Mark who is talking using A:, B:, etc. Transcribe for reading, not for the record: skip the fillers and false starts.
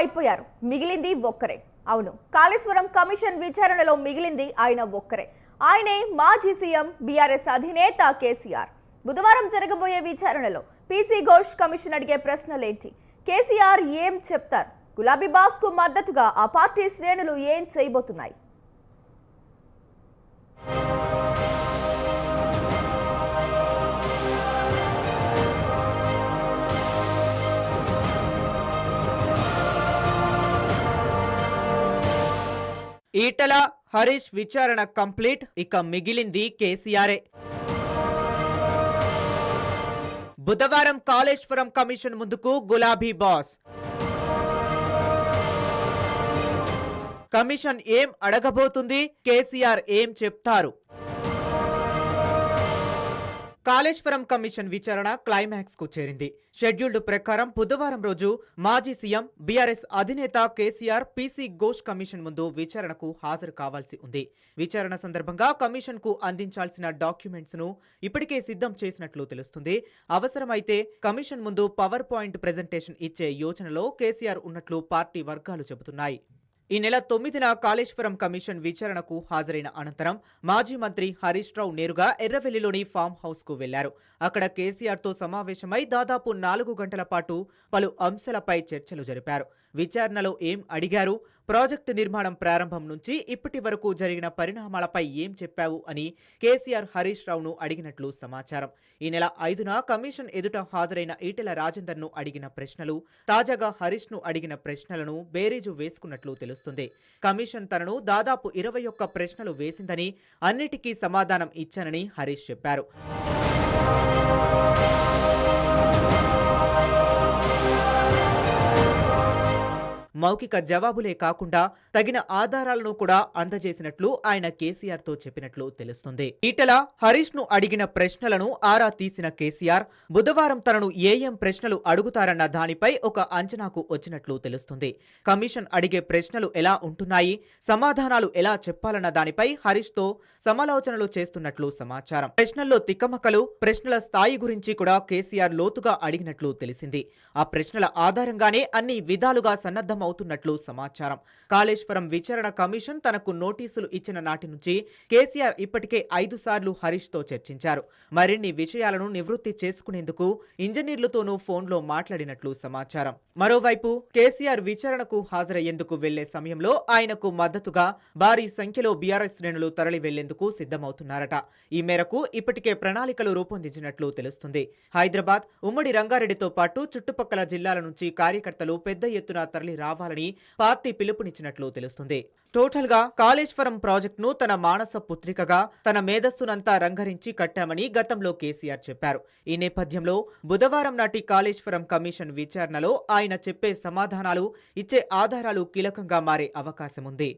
A: అయిపోయారు. మిగిలింది ఒక్కరే. అవును, కాళేశ్వరం కమిషన్ విచారణలో మిగిలింది ఆయన ఒక్కరే. ఆయనే మాజీ సీఎం బీఆర్ఎస్ అధినేత కేసీఆర్. బుధవారం జరగబోయే విచారణలో పీసీ ఘోష్ కమిషన్ అడిగే ప్రశ్నలేంటి? కేసీఆర్ ఏం చెప్తారు? గులాబీ బాస్ కు మద్దతుగా ఆ పార్టీ శ్రేణులు ఏం చేయబోతున్నాయి?
B: ఈటల హరీష్ విచారణ కంప్లీట్. ఇక మిగిలింది కేసీఆరే. బుధవారం కాళేశ్వరం కమిషన్ ముందుకు గులాబీ బాస్. కమిషన్ ఏం అడగబోతుంది? కేసీఆర్ ఏం చెప్తారు? కాళేశ్వరం కమిషన్ విచారణ క్లైమాక్స్ కు చేరింది. షెడ్యూల్డ్ ప్రకారం బుధవారం రోజు మాజీ సీఎం బీఆర్ఎస్ అధినేత కేసీఆర్ పీసీ ఘోష్ కమిషన్ ముందు విచారణకు హాజరు కావాల్సి ఉంది. విచారణ సందర్భంగా కమిషన్ కు అందించాల్సిన డాక్యుమెంట్స్ ను ఇప్పటికే సిద్ధం చేసినట్లు తెలుస్తుంది. అవసరమైతే కమిషన్ ముందు పవర్ పాయింట్ ప్రెజెంటేషన్ ఇచ్చే యోచనలో కేసీఆర్ ఉన్నట్లు పార్టీ వర్గాలు చెబుతున్నాయి. ఈ నెల 9న కాళేశ్వరం కమిషన్ విచారణకు హాజరైన అనంతరం మాజీ మంత్రి హరీష్ రావు నేరుగా ఎర్రవెల్లిలోని ఫామ్ హౌస్ కు వెళ్లారు. అక్కడ కేసీఆర్ తో సమావేశమై దాదాపు 4 గంటల పాటు పలు అంశాలపై చర్చలు జరిపారు. విచారణలో ఏం అడిగారు? ప్రాజెక్టు నిర్మాణం ప్రారంభం నుంచి ఇప్పటి వరకు జరిగిన పరిణామాలపై ఏం చెప్పావు అని కేసీఆర్ హరీష్ రావును అడిగినట్లు సమాచారం. ఈ నెల 5న కమిషన్ ఎదుట హాజరైన ఈటెల రాజేందర్ ను అడిగిన ప్రశ్నలు, తాజాగా హరీష్ ను అడిగిన ప్రశ్నలను బేరీజు వేసుకున్నట్లు తెలుస్తుంది. కమిషన్ తనను దాదాపు 21 ప్రశ్నలు వేసిందని, అన్నిటికీ సమాధానం ఇచ్చానని హరీష్ చెప్పారు. మౌఖిక జవాబులే కాకుండా తగిన ఆధారాలను కూడా అందజేసినట్లు ఆయన కేసీఆర్ తో చెప్పినట్లు తెలుస్తుంది. ఈటల హరీష్ ను అడిగిన ప్రశ్నలను ఆరా తీసిన కేసీఆర్ బుధవారం తనను ఏం ప్రశ్నలు అడుగుతారన్న దానిపై ఒక అంచనాకు వచ్చినట్లు తెలుస్తుంది. కమిషన్ అడిగే ప్రశ్నలు ఎలా ఉంటున్నాయి, సమాధానాలు ఎలా చెప్పాలన్న దానిపై హరీష్ తో సమాలోచనలు చేస్తున్నట్లు సమాచారం. ప్రశ్నల్లో తిక్కమక్కలు, ప్రశ్నల స్థాయి గురించి కూడా కేసీఆర్ లోతుగా అడిగినట్లు తెలిసింది. ఆ ప్రశ్నల ఆధారంగానే అన్ని విధాలుగా సన్నద్ధం అవుతున్నట్లు సమాచారం. కాళేశ్వరం విచారణ కమిషన్ తనకు నోటీసులు ఇచ్చిన నాటి నుంచి కేసీఆర్ ఇప్పటికే 5 సార్లు హరీష్ తో చర్చించారు. మరిన్ని విషయాలను నివృత్తి చేసుకునేందుకు ఇంజనీర్లతోనూ ఫోన్లో మాట్లాడినట్లు సమాచారం. మరోవైపు కేసీఆర్ విచారణకు హాజరయ్యేందుకు వెళ్లే సమయంలో ఆయనకు మద్దతుగా భారీ సంఖ్యలో బీఆర్ఎస్ శ్రేణులు తరలి వెళ్లేందుకు సిద్ధమవుతున్నారట. ఈ మేరకు ఇప్పటికే ప్రణాళికలు రూపొందించినట్లు తెలుస్తుంది. హైదరాబాద్, ఉమ్మడి రంగారెడ్డితో పాటు చుట్టుపక్కల జిల్లాల నుంచి కార్యకర్తలు పెద్ద ఎత్తున తరలి రావాలని పార్టీ పిలుపునిచ్చినట్లు తెలుస్తుంది. టోటల్ గా కాళేశ్వరం ప్రాజెక్టును తన మానస పుత్రికగా, తన మేధస్సునంతా రంగరించి కట్టామని గతంలో కేసీఆర్ చెప్పారు. ఈ నేపథ్యంలో బుధవారం నాటి కాళేశ్వరం కమిషన్ విచారణలో ఆయన చెప్పే సమాధానాలు, ఇచ్చే ఆధారాలు కీలకంగా మారే అవకాశం ఉంది.